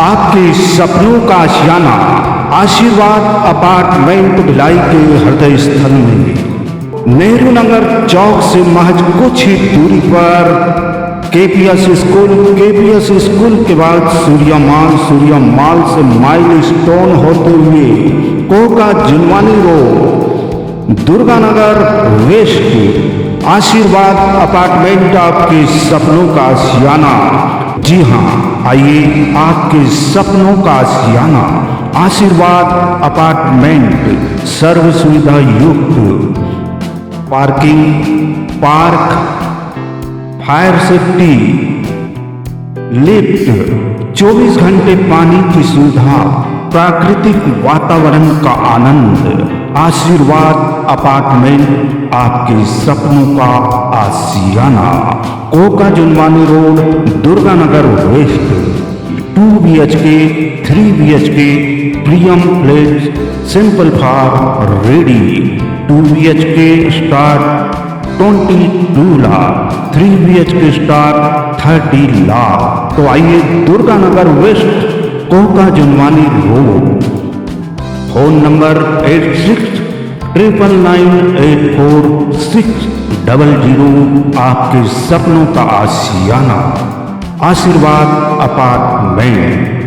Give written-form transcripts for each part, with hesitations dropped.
आपके सपनों का आशियाना आशीर्वाद अपार्टमेंट भिलाई के हृदय स्थल में नेहरू नगर चौक से महज कुछ ही दूरी पर केपीएस स्कूल के बाद सूर्या माल से माइल स्टोन होते हुए Kohka Junwani road Durganagar west Ashirwad apartment आपके सपनों का आशियाना। जी हाँ, आइए आपके सपनों का आशियाना आशीर्वाद अपार्टमेंट सर्व सुविधा युक्त parking, park, fire safety, lift, 24 घंटे पानी की सुविधा, प्राकृतिक वातावरण का आनंद। आशीर्वाद अपार्टमेंट आपके सपनों का आशियाना। Koka Junwani road Durganagar west 2 BHK 3 BHK Priyam place simple for ready 2 BHK start 22 lakh 3 BHK start 30 lakh. तो आइए Durganagar west Koka Junwani road. Phone number 8699984600। आपके सपनों का आशियाना आशीर्वाद अपार्टमेंट।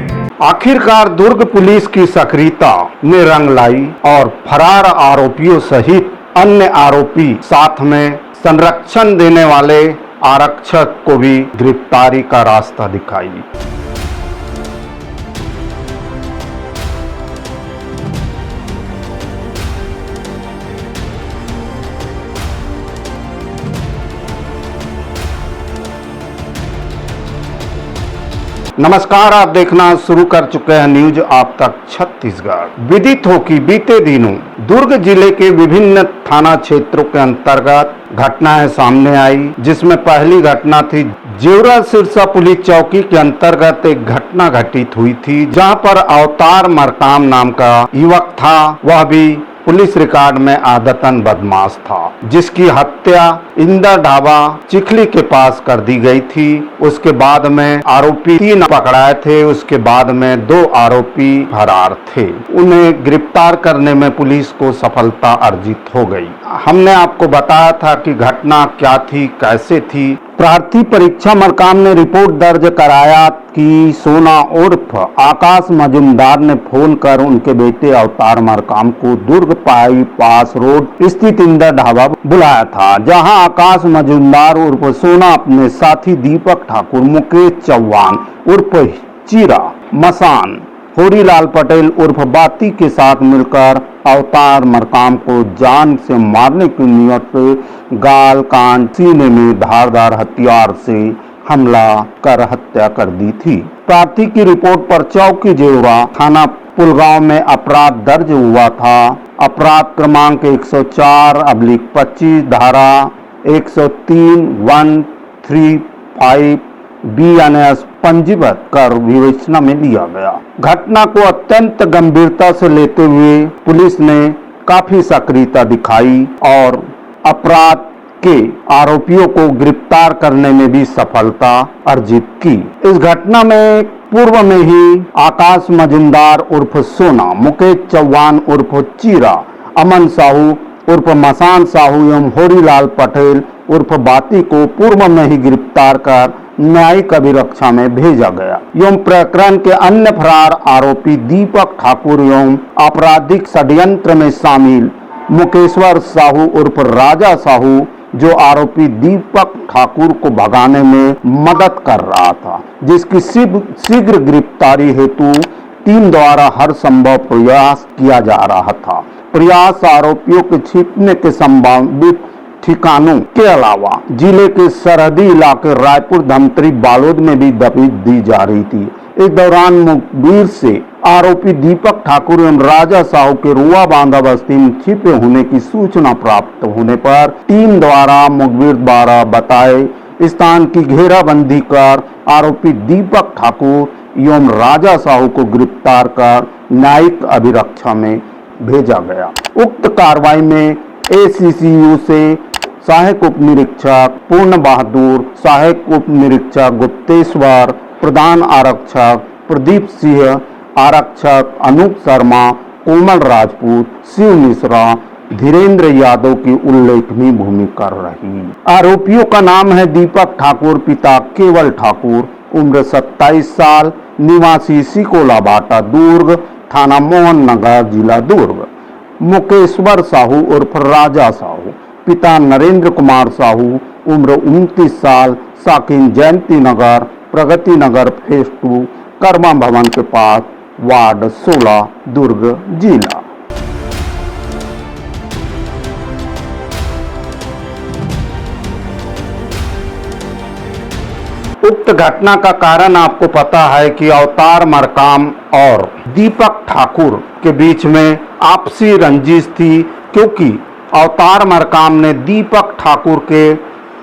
आखिरकार दुर्ग पुलिस की सक्रियता ने रंग लाई और फरार आरोपियों सहित अन्य आरोपी साथ में संरक्षण देने वाले आरक्षक को भी गिरफ्तारी का रास्ता दिखाई। नमस्कार, आप देखना शुरू कर चुके हैं न्यूज आप तक छत्तीसगढ़। विदित हो कि बीते दिनों दुर्ग जिले के विभिन्न थाना क्षेत्रों के अंतर्गत घटनाएं सामने आई, जिसमें पहली घटना थी जेवरा सिरसा पुलिस चौकी के अंतर्गत एक घटना घटित हुई थी, जहां पर अवतार मरकाम नाम का युवक था। वह भी पुलिस रिकॉर्ड में आदतन बदमाश था, जिसकी हत्या इंदर ढाबा चिखली के पास कर दी गई थी। उसके बाद में आरोपी 3 पकड़ाए थे, उसके बाद में 2 आरोपी फरार थे। उन्हें गिरफ्तार करने में पुलिस को सफलता अर्जित हो गई। हमने आपको बताया था कि घटना क्या थी, कैसे थी। प्रार्थी परीक्षा मरकाम ने रिपोर्ट दर्ज कराया कि सोना उर्फ आकाश मजुमदार ने फोन कर उनके बेटे अवतार मरकाम को दुर्ग बाईपास रोड स्थित इंदर ढाबा बुलाया था, जहां आकाश मजुमदार उर्फ सोना अपने साथी दीपक ठाकुर, मुकेश चौहान उर्फ चीरा, मसान, होरीलाल पटेल उर्फ बाती के साथ मिलकर अवतार मरकाम को जान से मारने की नियत से गाल, कान, सीने में धारदार हथियार से हमला कर हत्या कर दी थी। प्रार्थी की रिपोर्ट पर चौकी जेवरा थाना पुलगांव में अपराध दर्ज हुआ था। अपराध क्रमांक 104/25 धारा 103(1)(3)(5) BNS पंजीबद्ध कर विवेचना में लिया गया। घटना को अत्यंत गंभीरता से लेते हुए पुलिस ने काफी सक्रियता दिखाई और अपराध के आरोपियों को गिरफ्तार करने में भी सफलता अर्जित की। इस घटना में पूर्व में ही आकाश मजुमदार उर्फ सोना, मुकेश चौहान उर्फ चीरा, अमन साहू उर्फ मसान साहू एवं होरीलाल पटेल उर्फ बाती को पूर्व में ही गिरफ्तार कर न्यायिक अभिरक्षा में भेजा गया। एवं प्रकरण के अन्य फरार आरोपी दीपक ठाकुर एवं आपराधिक षड्यंत्र में शामिल मुकेश्वर साहू उर्फ राजा साहू, जो आरोपी दीपक ठाकुर को भगाने में मदद कर रहा था, जिसकी शीघ्र गिरफ्तारी हेतु टीम द्वारा हर संभव प्रयास किया जा रहा था। प्रयास आरोपियों के छिपने के संभावित ठिकानों के अलावा जिले के सरहदी इलाके रायपुर, धमतरी, बालोद में भी दबिश दी जा रही थी। इस दौरान मुखबिर से आरोपी दीपक ठाकुर एवं राजा साहू के रुआ बांधा बस्ती में छिपे होने की सूचना प्राप्त होने पर टीम द्वारा मुखबिर द्वारा बताए स्थान की घेराबंदी कर आरोपी दीपक ठाकुर एवं राजा साहू को गिरफ्तार कर न्यायिक अभिरक्षा में भेजा गया। उक्त कार्रवाई में ACCU से सहायक उप निरीक्षक पूर्ण बहादुर, सहायक उप निरीक्षक गुप्तेश्वर, प्रधान आरक्षक प्रदीप सिंह, आरक्षक अनूप शर्मा, कोमल राजपूत, शिव मिश्रा, धीरेन्द्र यादव की उल्लेखनीय भूमिका रही। आरोपियों का नाम है दीपक ठाकुर, पिता केवल ठाकुर, उम्र 27 साल, निवासी सिकोला बाटा दुर्ग, थाना मोहन नगर, जिला दुर्ग। मुकेश्वर साहू उर्फ राजा साहू, पिता नरेंद्र कुमार साहू, उम्र 29 साल, साकिन जयंती नगर, प्रगति नगर फेज 2, कर्मा भवन के पास, वार्ड 16, दुर्ग जिला। उक्त घटना का कारण आपको पता है कि अवतार मरकाम और दीपक ठाकुर के बीच में आपसी रंजिश थी, क्योंकि अवतार मरकाम ने दीपक ठाकुर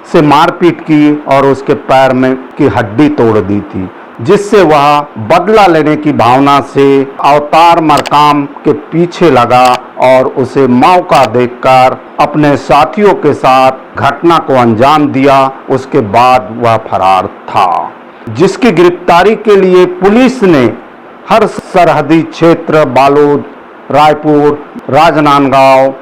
से मारपीट की और उसके पैर में की हड्डी तोड़ दी थी, जिससे वह बदला लेने की भावना से अवतार मरकाम के पीछे लगा और उसे मौका देखकर अपने साथियों के साथ घटना को अंजाम दिया। उसके बाद वह फरार था, जिसकी गिरफ्तारी के लिए पुलिस ने हर सरहदी क्षेत्र बालोद, रायपुर, राजनांदगांव,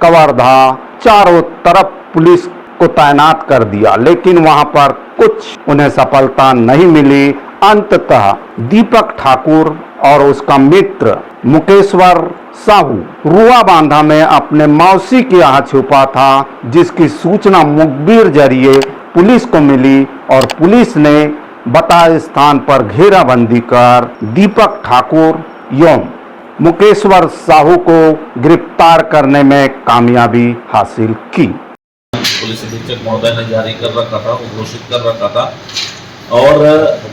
कवर्धा चारों तरफ पुलिस को तैनात कर दिया, लेकिन वहां पर कुछ उन्हें सफलता नहीं मिली। अंततः दीपक ठाकुर और उसका मित्र मुकेश्वर साहू रुआ बांधा में अपने मौसी के यहाँ छुपा था, जिसकी सूचना मुखबिर जरिए पुलिस को मिली और पुलिस ने बताए स्थान पर घेराबंदी कर दीपक ठाकुर एवं मुकेश्वर साहू को गिरफ्तार करने में कामयाबी हासिल की। पुलिस अधीक्षक महोदय ने जारी कर रखा था, घोषित कर रखा था, और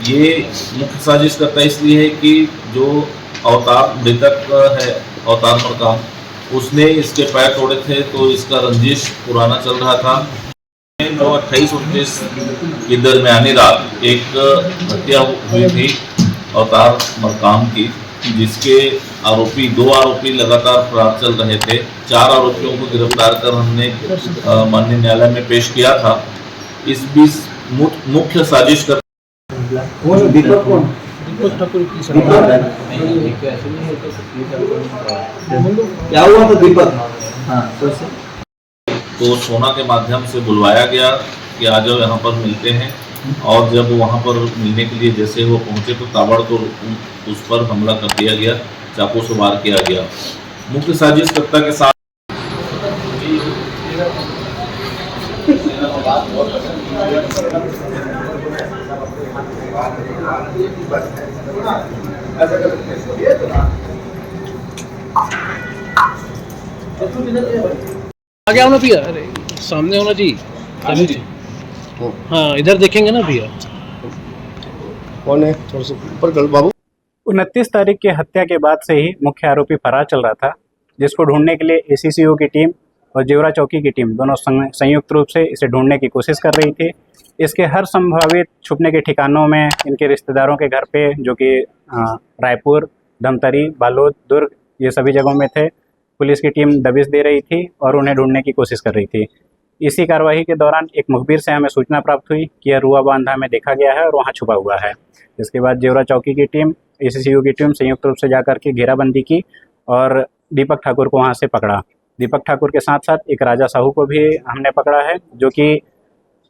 ये मुख्य साजिश करता इसलिए है कि जो अवतार मृतक है अवतार मरकाम, उसने इसके पैर तोड़े थे, तो इसका रंजिश पुराना चल रहा था। जो 28-29 की दरमियानी रात एक हत्या हुई थी अवतार मरकाम की, जिसके दो आरोपी लगातार फरार चल रहे थे। 4 आरोपियों को गिरफ्तार कर हमने माननीय न्यायालय में पेश किया था। इस बीच मुख्य साजिश कर दीपक ठाकुर क्या हुआ था दीपक? तो सोना के माध्यम से बुलवाया गया कि आ जाओ यहाँ पर मिलते हैं, और जब वहाँ पर मिलने के लिए जैसे वो पहुँचे तो ताबड़तोड़ उस पर हमला कर दिया गया, चाकू से वार किया गया। मुख्य साजिशकर्ता के साथ आगे आओ ना भैया, अरे सामने होना जी। हाँ इधर देखेंगे ना भैया। कौन है? थोड़ा सा ऊपर कर बाबू। 29 तारीख की हत्या के बाद से ही मुख्य आरोपी फरार चल रहा था, जिसको ढूंढने के लिए एसीसीओ की टीम और जेवरा चौकी की टीम दोनों संयुक्त रूप से इसे ढूंढने की कोशिश कर रही थी। इसके हर संभावित छुपने के ठिकानों में इनके रिश्तेदारों के घर पे, जो कि रायपुर, धमतरी, बालोद, दुर्ग, ये सभी जगहों में थे, पुलिस की टीम दबिश दे रही थी और उन्हें ढूंढने की कोशिश कर रही थी। इसी कार्रवाई के दौरान एक मुखबिर से हमें सूचना प्राप्त हुई कि यह रुआ बांधा में देखा गया है और वहाँ छुपा हुआ है। इसके बाद जेवरा चौकी की टीम, एसीसीओ की टीम संयुक्त रूप से जाकर के घेराबंदी की और दीपक ठाकुर को वहाँ से पकड़ा। दीपक ठाकुर के साथ साथ एक राजा साहू को भी हमने पकड़ा है, जो कि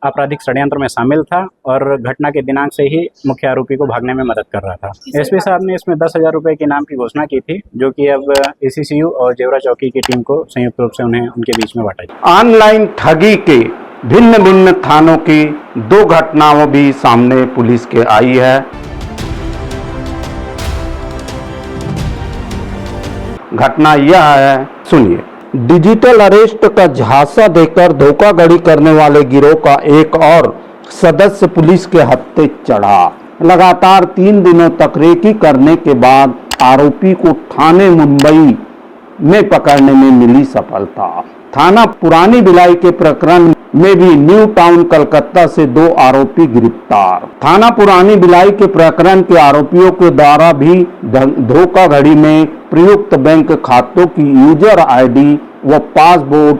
आपराधिक षड्यंत्र में शामिल था और घटना के दिनांक से ही मुख्य आरोपी को भागने में मदद कर रहा था। एसपी साहब ने इसमें 10,000 रुपये के इनाम की घोषणा की थी, जो कि अब एसीसीयू और जेवरा चौकी की टीम को संयुक्त रूप से उन्हें उनके बीच में बांटा। ऑनलाइन ठगी के भिन्न भिन्न थानों की 2 घटनाओं भी सामने पुलिस के आई है। घटना यह है, सुनिए। डिजिटल अरेस्ट का झांसा देकर धोखाधड़ी करने वाले गिरोह का एक और सदस्य पुलिस के हत्थे चढ़ा। लगातार 3 दिनों तक रेकी करने के बाद आरोपी को थाने मुंबई में पकड़ने में मिली सफलता। थाना पुरानी बिलाई के प्रकरण में भी न्यू टाउन कलकत्ता से 2 आरोपी गिरफ्तार। थाना पुरानी बिलाई के प्रकरण के आरोपियों के द्वारा भी धोखाधड़ी में प्रयुक्त बैंक खातों की यूजर आईडी व पासवर्ड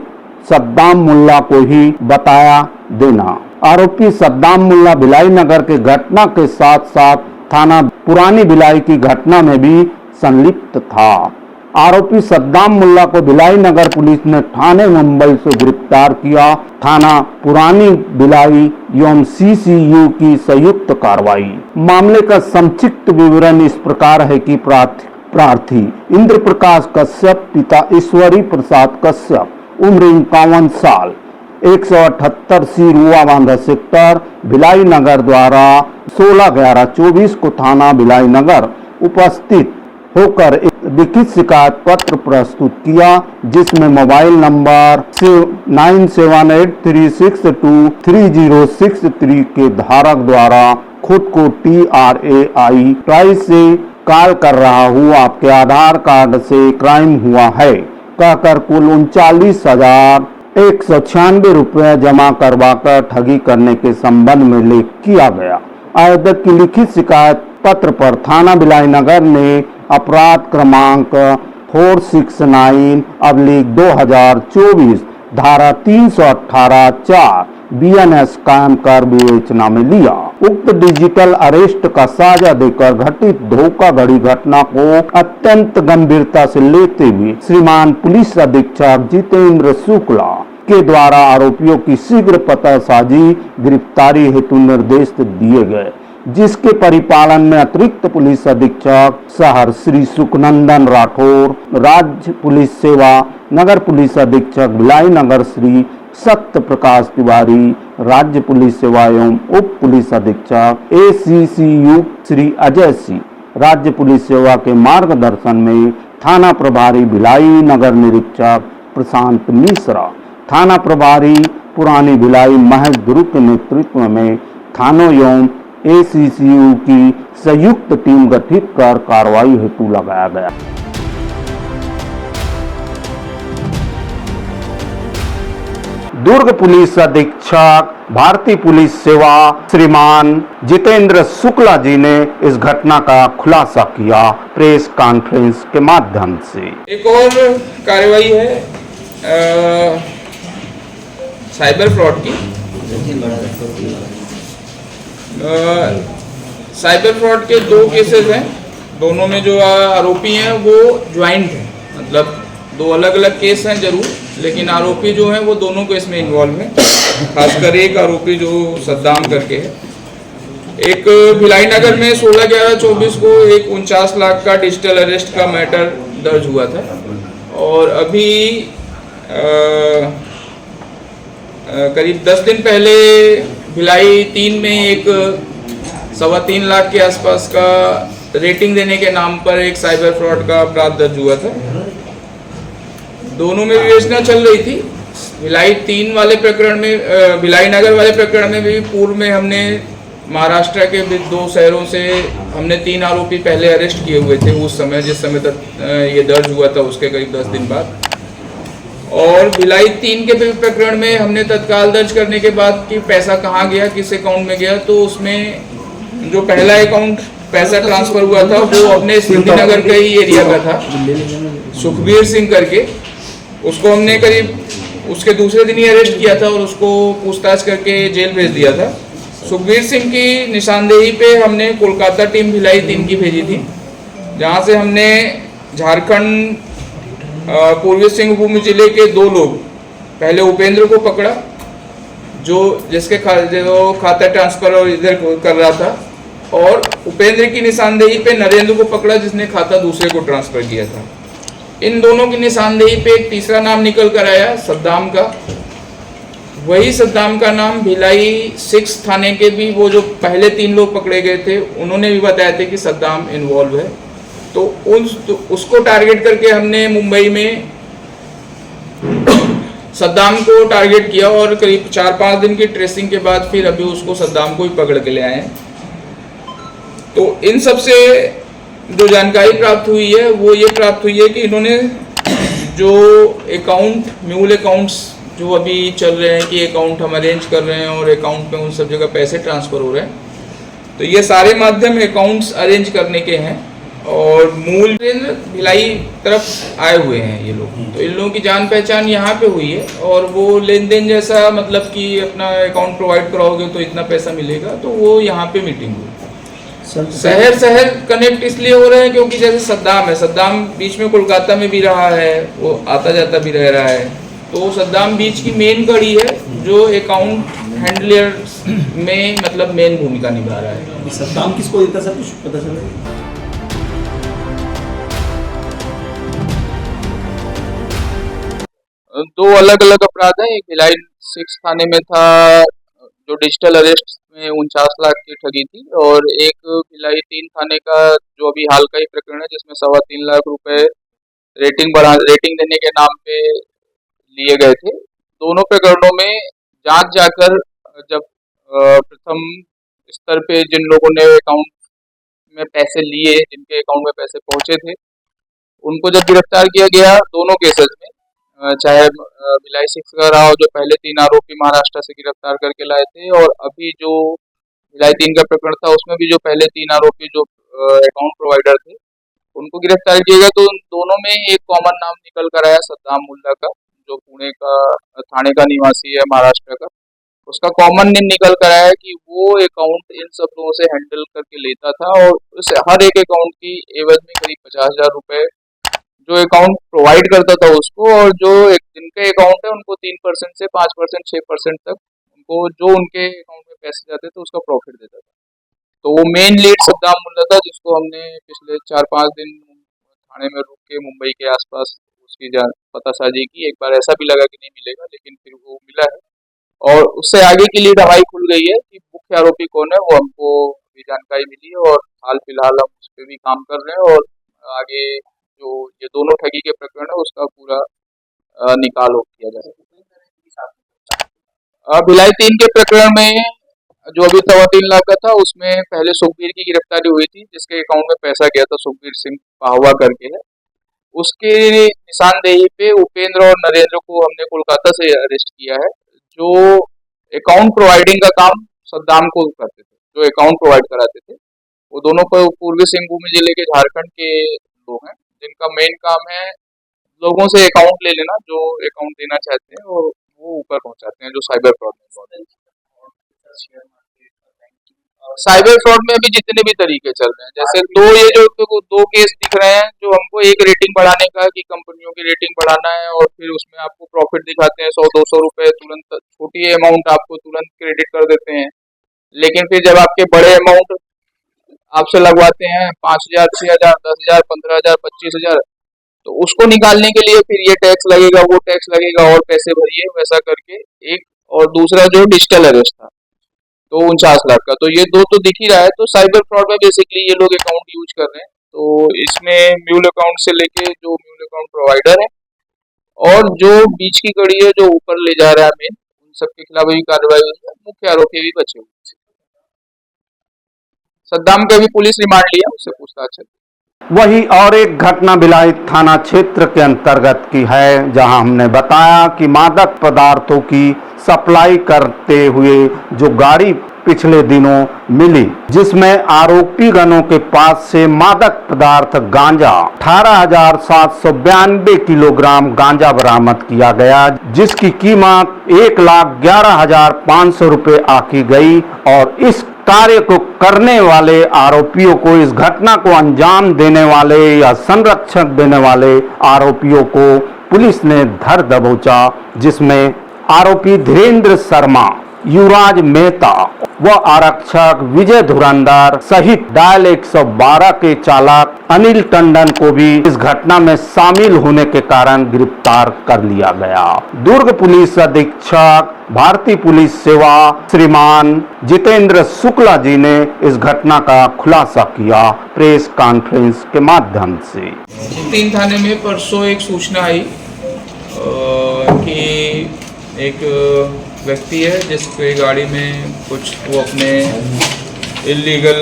सद्दाम मुल्ला को ही बताया देना। आरोपी सद्दाम मुल्ला भिलाई नगर के घटना के साथ साथ थाना पुरानी भिलाई की घटना में भी संलिप्त था। आरोपी सद्दाम मुल्ला को भिलाई नगर पुलिस ने थाने मुंबई से गिरफ्तार किया। थाना पुरानी भिलाई एवं सीसीयू की संयुक्त कार्रवाई। मामले का संक्षिप्त विवरण इस प्रकार है कि प्रार्थी इंद्र प्रकाश कश्यप पिता ईश्वरी प्रसाद कश्यप उम्र 51 साल 178 सी रुआ बांधा सेक्टर भिलाई नगर द्वारा 16/11/24 को थाना भिलाई नगर उपस्थित होकर एक लिखित शिकायत पत्र प्रस्तुत किया, जिसमें मोबाइल नंबर 9783623063 के धारक द्वारा खुद को TRAI ट्राई से कॉल कर रहा हूँ, आपके आधार कार्ड से क्राइम हुआ है कहकर कुल 39,196 रुपये जमा करवाकर ठगी करने के संबंध में लेख किया गया। आवेदक की लिखित शिकायत पत्र पर थाना भिलाई नगर ने अपराध क्रमांक 469/2024 धारा 318(4) BNS कायम कर विवेचना में लिया। उक्त डिजिटल अरेस्ट का साझा देकर घटित धोखाधड़ी घटना को अत्यंत गंभीरता से लेते हुए श्रीमान पुलिस अधीक्षक जितेंद्र शुक्ला के द्वारा आरोपियों की शीघ्र पतासाजी गिरफ्तारी हेतु निर्देश दिए गए, जिसके परिपालन में अतिरिक्त पुलिस अधीक्षक शहर श्री सुखनंदन राठौर, राज्य पुलिस सेवा नगर पुलिस अधीक्षक भिलाई नगर श्री सत्य प्रकाश तिवारी, राज्य पुलिस सेवा एवं उप पुलिस अधीक्षक ACCU श्री अजय सिंह, राज्य पुलिस सेवा के मार्गदर्शन में थाना प्रभारी भिलाई नगर निरीक्षक प्रशांत मिश्रा, थाना प्रभारी पुरानी भिलाई महेश ध्रुव के नेतृत्व में थानों एवं ACCU की संयुक्त टीम गठित कर कार्रवाई हेतु लगाया गया। दुर्ग पुलिस अधीक्षक भारतीय पुलिस सेवा श्रीमान जितेंद्र शुक्ला जी ने इस घटना का खुलासा किया प्रेस कॉन्फ्रेंस के माध्यम से। एक और कार्रवाई है साइबर फ्रॉड की। साइबर फ्रॉड के 2 केसेस हैं, दोनों में जो आरोपी हैं वो ज्वाइंट हैं, मतलब 2 अलग अलग केस हैं जरूर, लेकिन आरोपी जो हैं वो दोनों केस में इन्वॉल्व हैं। खासकर एक आरोपी जो सद्दाम करके है। एक भिलाई नगर में 16/11/24 को एक 49 लाख का डिजिटल अरेस्ट का मैटर दर्ज हुआ था, और अभी करीब 10 दिन पहले भिलाई 3 में एक 3.25 लाख के आसपास का रेटिंग देने के नाम पर एक साइबर फ्रॉड का अपराध दर्ज हुआ था। दोनों में विवेचना चल रही थी। भिलाई 3 वाले प्रकरण में, भिलाई नगर वाले प्रकरण में भी पूर्व में हमने महाराष्ट्र के 2 शहरों से हमने 3 आरोपी पहले अरेस्ट किए हुए थे उस समय, जिस समय तक ये दर्ज हुआ था उसके करीब 10 दिन बाद। और भिलाई 3 के प्रकरण में हमने तत्काल दर्ज करने के बाद कि पैसा कहाँ गया, किस अकाउंट में गया, तो उसमें जो पहला अकाउंट पैसा ट्रांसफर हुआ था वो अपने सिंधी नगर के ही एरिया का था, सुखबीर सिंह करके। उसको हमने करीब उसके दूसरे दिन ही अरेस्ट किया था और उसको पूछताछ करके जेल भेज दिया था। सुखबीर सिंह की निशानदेही पे हमने कोलकाता टीम भिलाई 3 की भेजी थी, जहाँ से हमने झारखंड पूर्वी सिंहभूम जिले के 2 लोग, पहले उपेंद्र को पकड़ा जो जिसके खाता ट्रांसफर इधर कर रहा था, और उपेंद्र की निशानदेही पे नरेंद्र को पकड़ा जिसने खाता दूसरे को ट्रांसफर किया था। इन दोनों की निशानदेही पे एक तीसरा नाम निकल कर आया सद्दाम का। वही सद्दाम का नाम भिलाई 6 थाने के भी वो जो पहले 3 लोग पकड़े गए थे उन्होंने भी बताया था कि सद्दाम इन्वॉल्व है। तो उसको टारगेट करके हमने मुंबई में सद्दाम को टारगेट किया और करीब 4-5 दिन की ट्रेसिंग के बाद फिर अभी उसको सद्दाम को ही पकड़ के ले आए हैं। तो इन सब से जो जानकारी प्राप्त हुई है वो ये प्राप्त हुई है कि इन्होंने जो अकाउंट, म्यूल अकाउंट्स जो अभी चल रहे हैं कि अकाउंट हम अरेंज कर रहे हैं और अकाउंट में उन सब जगह पैसे ट्रांसफ़र हो रहे हैं, तो ये सारे माध्यम अकाउंट्स अरेंज करने के हैं और मूल भिलाई तरफ आए हुए हैं ये लोग। तो इन लोगों की जान पहचान यहाँ पे हुई है और वो लेन देन जैसा, मतलब कि अपना अकाउंट प्रोवाइड कराओगे तो इतना पैसा मिलेगा, तो वो यहाँ पे मीटिंग हुई। शहर शहर कनेक्ट इसलिए हो रहे हैं क्योंकि जैसे सद्दाम है, सद्दाम बीच में कोलकाता में भी रहा है, वो आता जाता भी रह रहा है, तो सद्दाम बीच की मेन कड़ी है जो अकाउंट हैंडलर में मतलब मेन भूमिका निभा रहा है। सद्दाम किसको देता सर, कुछ पता चला? दो अलग अलग अपराध हैं। एक भिलाई 6 थाने में था जो डिजिटल अरेस्ट में 49 लाख की ठगी थी, और एक भिलाई 3 थाने का जो अभी हाल का ही प्रकरण है जिसमें 3.25 लाख रुपए रेटिंग देने के नाम पे लिए गए थे। दोनों प्रकरणों में जांच जाकर जब प्रथम स्तर पे जिन लोगों ने अकाउंट में पैसे लिए, जिनके अकाउंट में पैसे पहुंचे थे, उनको जब गिरफ्तार किया गया दोनों केसेस में, चाहे भिलाई 6 का रहा हो जो पहले 3 आरोपी महाराष्ट्र से गिरफ्तार करके लाए थे, और अभी जो भिलाई 3 का प्रकरण था उसमें भी जो पहले 3 आरोपी जो अकाउंट प्रोवाइडर थे उनको गिरफ्तार किया गया। तो उन दोनों में एक कॉमन नाम निकल कर आया सद्दाम मुल्ला का, जो पुणे का थाने का निवासी है महाराष्ट्र का। उसका कॉमन नेम निकल कर आया कि वो अकाउंट इन सब लोगों से हैंडल करके लेता था, और उस हर एक अकाउंट की एवज में करीब 50,000 रुपए जो अकाउंट प्रोवाइड करता था उसको, और जो जिनके अकाउंट है उनको 3% से 5%, 6% तक उनको जो उनके अकाउंट में पैसे जाते थे उसका प्रॉफिट देता था। तो वो मेन लीड सद्दाम मुल्ला था, जिसको हमने पिछले 4-5 दिन थाने में रुक के मुंबई के आसपास उसकी पतासाजी की। एक बार ऐसा भी लगा कि नहीं मिलेगा, लेकिन फिर वो मिला है, और उससे आगे की लीड हमारी खुल गई है कि मुख्य आरोपी कौन है वो हमको भी जानकारी मिली है, और हाल फिलहाल हम उस पर भी काम कर रहे हैं, और आगे जो ये दोनों ठगी के प्रकरण है उसका पूरा निकाल किया जाएगा। भिलाई 3 के प्रकरण में जो अभी 3.25 लाख का था उसमें पहले सुखबीर की गिरफ्तारी हुई थी, जिसके अकाउंट में पैसा गया था, सुखबीर सिंह पाहवा करके है। उसके निशानदेही पे उपेंद्र और नरेंद्र को हमने कोलकाता से अरेस्ट किया है, जो अकाउंट प्रोवाइडिंग का काम सद्दाम को करते थे, जो अकाउंट प्रोवाइड कराते थे। वो दोनों पर पूर्वी सिंहभूम जिले के झारखंड के लोग हैं, जिनका मेन काम है लोगों से अकाउंट ले लेना, जो अकाउंट देना चाहते हैं और वो ऊपर पहुंचाते हैं, जो साइबर फ्रॉड में। साइबर फ्रॉड में अभी जितने भी तरीके चल रहे हैं, जैसे ये जो 2 केस दिख रहे हैं, जो हमको एक रेटिंग बढ़ाने का कि कंपनियों की रेटिंग बढ़ाना है, और फिर उसमें आपको प्रॉफिट दिखाते हैं 100-200 रुपए तुरंत, छोटी अमाउंट आपको तुरंत क्रेडिट कर देते हैं, लेकिन फिर जब आपके बड़े अमाउंट आपसे लगवाते हैं 5,000, 6,000, 10,000, 15,000, 25,000, तो उसको निकालने के लिए फिर ये टैक्स लगेगा, वो टैक्स लगेगा, और पैसे भरिए, वैसा करके एक। और दूसरा जो डिजिटल अरेस्ट था तो 49 लाख का, तो ये 2 तो दिख ही रहा है। तो साइबर फ्रॉड में बेसिकली ये लोग अकाउंट यूज कर रहे हैं, तो इसमें म्यूल अकाउंट से लेके जो म्यूल अकाउंट प्रोवाइडर है और जो बीच की कड़ी है जो ऊपर ले जा रहा है मेन, उन सबके खिलाफ भी कार्रवाई हुई है। मुख्य आरोपी भी बचे हुए। सद्दाम का भी पुलिस रिमांड लिया, उससे पूछताछ है। वही और एक घटना भिलाई थाना क्षेत्र के अंतर्गत की है, जहां हमने बताया कि मादक पदार्थों की सप्लाई करते हुए जो गाड़ी पिछले दिनों मिली, जिसमें आरोपी गणों के पास से मादक पदार्थ गांजा 18,792 किलोग्राम गांजा बरामद किया गया, जिसकी कीमत 1,11,500 रुपए आकी गई। और इस कार्य को करने वाले आरोपियों को, इस घटना को अंजाम देने वाले या संरक्षण देने वाले आरोपियों को पुलिस ने धर दबोचा, जिसमें आरोपी धीरेन्द्र शर्मा, युवराज मेहता व आरक्षक विजय धुरंधर सहित डायल 112 के चालक अनिल टंडन को भी इस घटना में शामिल होने के कारण गिरफ्तार कर लिया गया। दुर्ग पुलिस अधीक्षक भारतीय पुलिस सेवा श्रीमान जितेंद्र शुक्ला जी ने इस घटना का खुलासा किया प्रेस कॉन्फ्रेंस के माध्यम से। 3 थाने में परसों एक सूचना आई कि एक व्यक्ति है जिसके गाड़ी में कुछ वो अपने इलीगल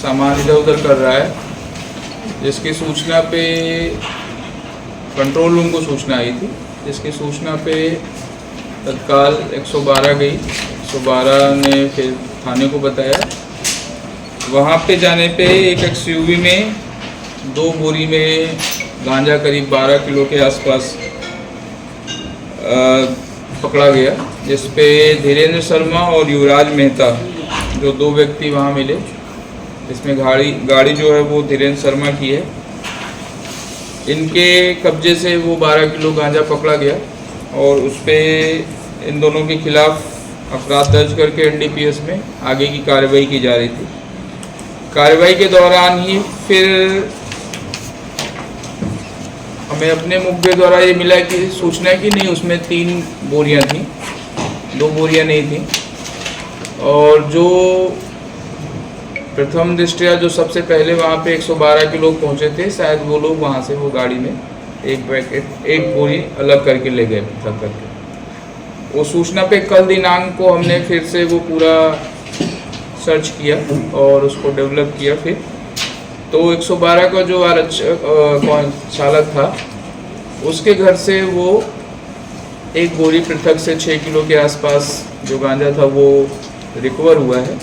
सामान इधर उधर कर रहा है, जिसकी सूचना पे कंट्रोल रूम को सूचना आई थी, जिसकी सूचना पे तत्काल 112 गई। 112 ने फिर थाने को बताया। वहाँ पे जाने पे एक एक्सयूवी में 2 बोरी में गांजा करीब 12 किलो के आसपास पकड़ा गया, जिसपे धीरेन्द्र शर्मा और युवराज मेहता जो 2 व्यक्ति वहाँ मिले, इसमें गाड़ी जो है वो धीरेन्द्र शर्मा की है। इनके कब्जे से वो 12 किलो गांजा पकड़ा गया और उस पर इन दोनों के खिलाफ अपराध दर्ज करके एनडीपीएस में आगे की कार्रवाई की जा रही थी। कार्रवाई के दौरान ही फिर हमें अपने मुखबिर द्वारा ये मिला कि सूचना कि नहीं, उसमें 3 बोरियां थी, 2 बोरियां नहीं थी। और जो प्रथम दृष्टया जो सबसे पहले वहाँ पे 112 के लोग पहुँचे थे, शायद वो लोग वहाँ से वो गाड़ी में एक बोरी अलग करके ले गए, पृथक करके। वो सूचना पे कल दिनांक को हमने फिर से वो पूरा सर्च किया और उसको डेवलप किया। फिर तो 112 का जो चालक था, उसके घर से वो एक बोरी पृथक से 6 किलो के आसपास जो गांजा था वो रिकवर हुआ है।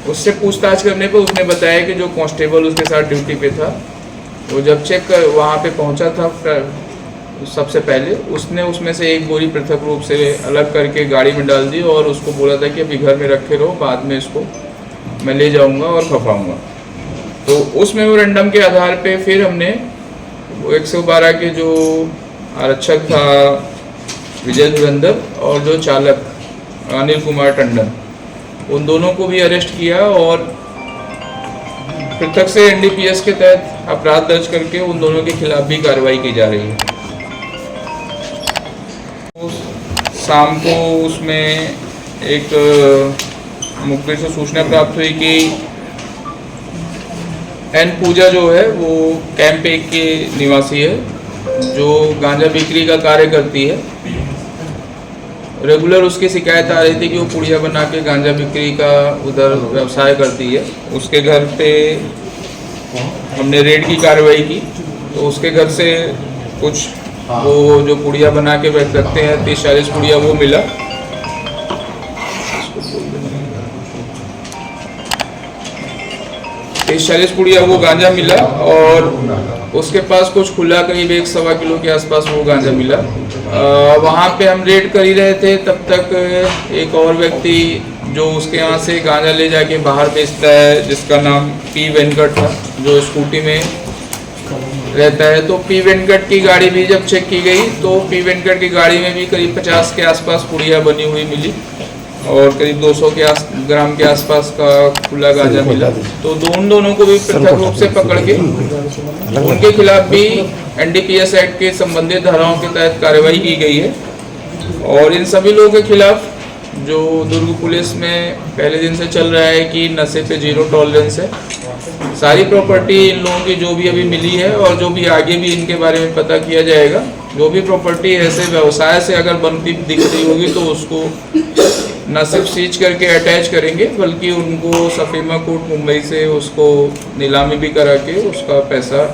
उससे पूछताछ करने पर उसने बताया कि जो कांस्टेबल उसके साथ ड्यूटी पे था, वो जब चेक कर वहाँ पे पहुँचा था सबसे पहले, उसने उसमें से एक बोरी पृथक रूप से अलग करके गाड़ी में डाल दी और उसको बोला था कि अभी घर में रखे रहो, बाद में इसको मैं ले जाऊँगा और खपाऊँगा। तो उस मेमोरेंडम के आधार पे फिर हमने 112 के जो आरक्षक था विजय धुरंधर और जो चालक अनिल कुमार टंडन, उन दोनों को भी अरेस्ट किया और पृथक से एनडीपीएस के तहत अपराध दर्ज करके उन दोनों के खिलाफ भी कार्रवाई की जा रही है। शाम को उसमें एक मुखबिर से सूचना प्राप्त हुई कि एन पूजा जो है वो कैंप 1 के निवासी है, जो गांजा बिक्री का कार्य करती है। रेगुलर उसकी शिकायत आ रही थी कि वो पुड़िया बना के गांजा बिक्री का उधर व्यवसाय करती है। उसके घर पे हमने रेड की कार्रवाई की, तो उसके घर से कुछ वो जो पुड़िया बना के रखते हैं 30-40 पुड़िया वो मिला। 30-40 पुड़िया वो गांजा मिला और उसके पास कुछ खुला करीब 1-1.25 किलो के आसपास वो गांजा मिला। वहाँ पे हम रेड कर ही रहे थे, तब तक एक और व्यक्ति जो उसके यहाँ से गांजा ले जाके बाहर बेचता है, जिसका नाम पी वेंकट था, जो स्कूटी में रहता है। तो पी वेंकट की गाड़ी भी जब चेक की गई तो पी वेंकट की गाड़ी में भी करीब 50 के आसपास पुड़िया बनी हुई मिली और करीब 200 ग्राम के आसपास का खुला गांजा मिला। तो दोनों को भी पृथक रूप से पकड़ के उनके खिलाफ भी एनडीपीएस एक्ट के संबंधित धाराओं के तहत कार्रवाई की गई है। और इन सभी लोगों के खिलाफ जो दुर्ग पुलिस में पहले दिन से चल रहा है कि नशे पे 0 टॉलरेंस है। सारी प्रॉपर्टी इन लोगों की जो भी अभी मिली है और जो भी आगे भी इनके बारे में पता किया जाएगा, जो भी प्रॉपर्टी ऐसे व्यवसाय से अगर बनती दिख रही होगी तो उसको न सिर्फ सीज करके अटैच करेंगे, बल्कि उनको सफीमा कोर्ट मुंबई से उसको नीलामी भी करा के उसका पैसा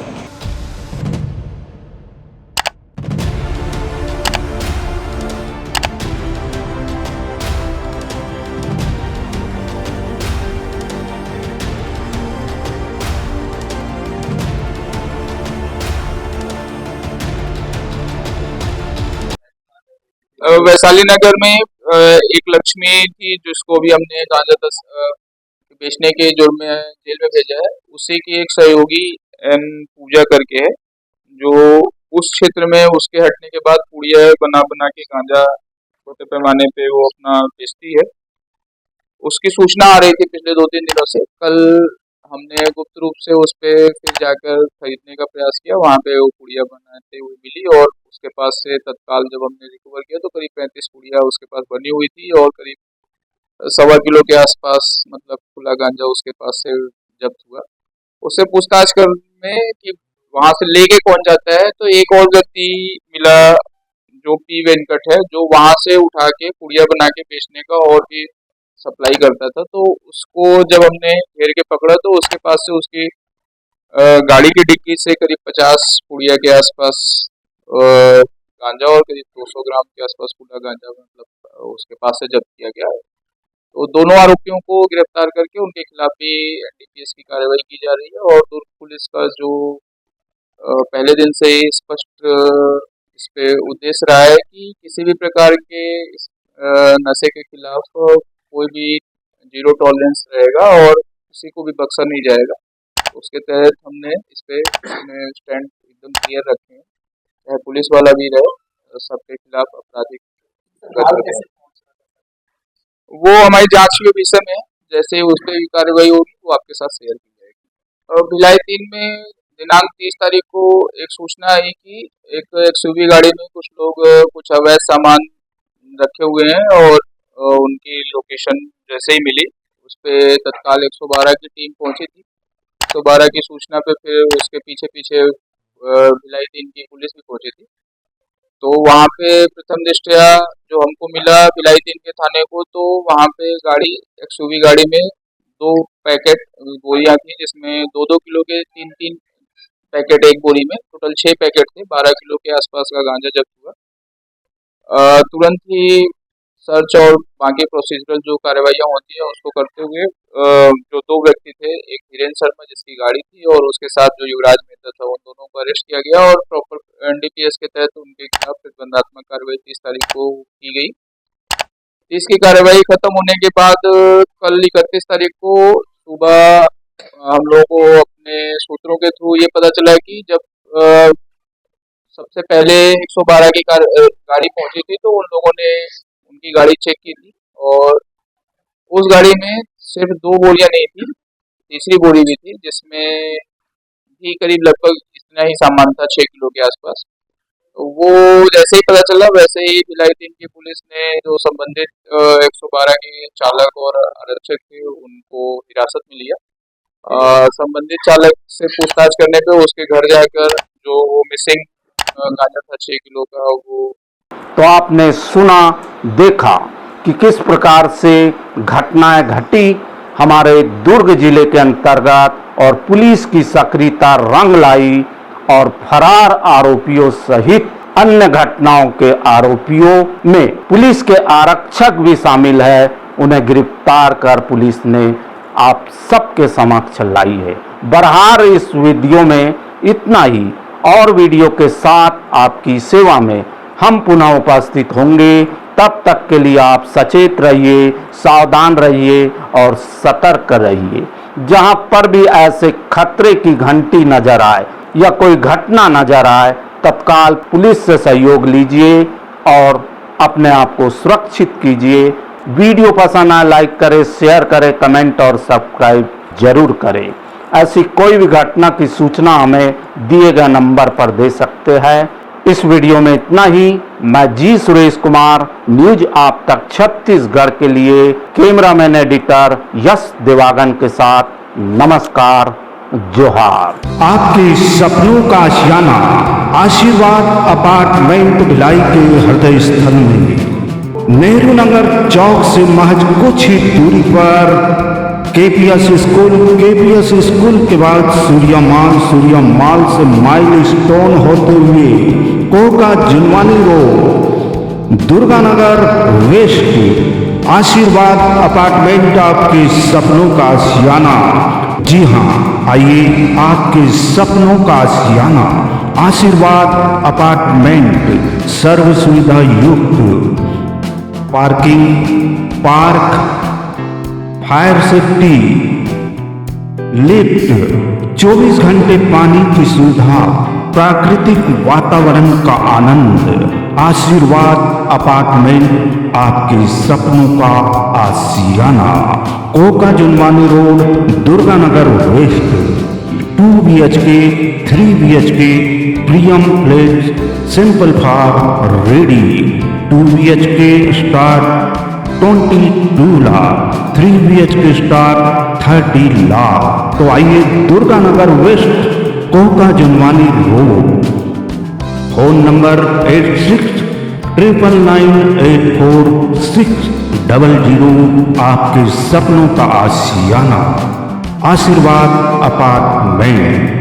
वैशाली नगर में एक लक्ष्मी थी जिसको भी हमने गांजा बेचने के जुर्म में जेल में भेजा है। उसी की एक सहयोगी एन पूजा करके है, जो उस क्षेत्र में उसके हटने के बाद पुड़िया बना के गांजा छोटे पैमाने पे वो अपना बेचती है। उसकी सूचना आ रही थी पिछले 2-3 दिनों से। कल हमने गुप्त रूप से उस पे फिर जाकर खरीदने का प्रयास किया। वहाँ पे वो पुड़िया बनाते हुए मिली और उसके पास से तत्काल जब हमने रिकवर किया तो करीब 35 पुड़िया उसके पास बनी हुई थी और करीब 1.25 किलो के आसपास मतलब खुला गांजा उसके पास से जब्त हुआ। उससे पूछताछ करने कि वहाँ से लेके कौन जाता है, तो एक और व्यक्ति मिला जो पी वेंकट है, जो वहाँ से उठा के पुड़िया बना के बेचने का और भी सप्लाई करता था। तो उसको जब हमने घेर के पकड़ा तो उसके पास से उसकी गाड़ी की डिक्की से करीब 50 पुड़िया के आसपास गांजा और करीब 200 ग्राम के आसपास खुला गांजा मतलब उसके पास से जब्त किया गया है। तो दोनों आरोपियों को गिरफ्तार करके उनके खिलाफ भी एनडीपीएस की कार्रवाई की जा रही है। और दुर्ग पुलिस का जो पहले दिन से ही स्पष्ट इस पे उद्देश्य रहा है कि किसी भी प्रकार के नशे के खिलाफ कोई भी 0 टॉलरेंस रहेगा और किसी को भी बख्शा नहीं जाएगा। उसके तहत हमने इस पे स्टैंड एकदम क्लियर रखे हैं, चाहे पुलिस वाला भी रहे, सबके खिलाफ आपराधिक कार्रवाई है। वो हमारी जांच के विषय में है, जैसे उस पर कार्रवाई होगी वो आपके साथ शेयर की जाएगी। और भिलाई 3 में दिनांक 30 तारीख को एक सूचना आई कि एक एक्सयूवी गाड़ी में कुछ लोग कुछ अवैध सामान रखे हुए हैं, और उनकी लोकेशन जैसे ही मिली उस पर तत्काल 112 की टीम पहुंची थी। 112 की सूचना पे फिर उसके पीछे पीछे भिलाई 3 की पुलिस भी पहुंची थी। तो वहाँ पे प्रथम दृष्टया जो हमको मिला भिलाई 3 के थाने को, तो वहाँ पे गाड़ी एक्सयूवी गाड़ी में 2 पैकेट बोरियां थी, जिसमें 2-2 किलो के 3-3 पैकेट एक बोरी में, टोटल 6 पैकेट थे। 12 किलो के आसपास का गांजा जब्त हुआ। तुरंत ही सर्च और बाकी प्रोसीजरल जो कार्रवाइयाँ होती है उसको करते हुए जो 2 व्यक्ति थे, एक धीरेन्द्र शर्मा जिसकी गाड़ी थी और उसके साथ जो युवराज मेहता था, उन दोनों को अरेस्ट किया गया और प्रॉपर एनडीपीएस के तहत उनके खिलाफ प्रतिबंधात्मक कार्रवाई 30 तारीख को की गई। इसकी कार्रवाई खत्म होने के बाद कल 31 तारीख को सुबह हम लोगों को अपने सूत्रों के थ्रू ये पता चला कि जब सबसे पहले 112 की गाड़ी पहुंची थी तो उन लोगों ने उनकी गाड़ी चेक की थी और उस गाड़ी में सिर्फ 2 बोरियां नहीं थी, तीसरी बोरी भी थी जिसमें भी करीब लगभग इतना ही सामान था, 6 किलो के आसपास। तो वो जैसे ही पता चला वैसे ही भिलाई 3 की पुलिस ने जो संबंधित 112 के चालक और आरक्षक थे उनको हिरासत में लिया। संबंधित चालक से पूछताछ करने पे उसके घर जाकर जो वो मिसिंग गांजा था 6 किलो का, वो तो आपने सुना, देखा कि किस प्रकार से घटनाएं घटी हमारे दुर्ग जिले के अंतर्गत और पुलिस की सक्रियता रंग लाई और फरार आरोपियों सहित अन्य घटनाओं के आरोपियों में पुलिस के आरक्षक भी शामिल है। उन्हें गिरफ्तार कर पुलिस ने आप सबके समक्ष लाई है। बहरहाल इस वीडियो में इतना ही, और वीडियो के साथ आपकी सेवा में हम पुनः उपस्थित होंगे। तब तक के लिए आप सचेत रहिए, सावधान रहिए और सतर्क रहिए। जहां पर भी ऐसे खतरे की घंटी नजर आए या कोई घटना नजर आए, तत्काल पुलिस से सहयोग लीजिए और अपने आप को सुरक्षित कीजिए। वीडियो पसंद आए लाइक करें, शेयर करें, कमेंट और सब्सक्राइब जरूर करें। ऐसी कोई भी घटना की सूचना हमें दिए गए नंबर पर दे सकते हैं। इस वीडियो में इतना ही। मैं जी सुरेश कुमार, न्यूज आप तक छत्तीसगढ़ के लिए कैमरामैन एडिटर यश देवागन के साथ नमस्कार, जोहार। आपके सपनों का आशियाना आशीर्वाद अपार्टमेंट भिलाई के हृदय स्थल में नेहरू नगर चौक से महज कुछ ही दूरी पर केपीएस स्कूल के बाद सूर्या माल से माइल स्टोन होते हुए Coca Jinvani road, Durganagar west, Ashirwad apartment आपके सपनों का आशियाना। जी हाँ, आइए आपके सपनों का आशियाना आशीर्वाद अपार्टमेंट सर्व सुविधा युक्त, parking, park, fire safety, lift, 24 घंटे पानी की सुविधा, प्राकृतिक वातावरण का आनंद। आशीर्वाद अपार्टमेंट आपके सपनों का आशियाना, Koka Junwani road, Durganagar west. 2 BHK, 3 BHK, Priyam place, simple for ready. 2 BHK start 22 lakh, 3 BHK start 30 lakh. तो आइए Durganagar west, Koka Junwani road. Phone number 8699984600। आपके सपनों का आशियाना आशीर्वाद अपार्टमेंट।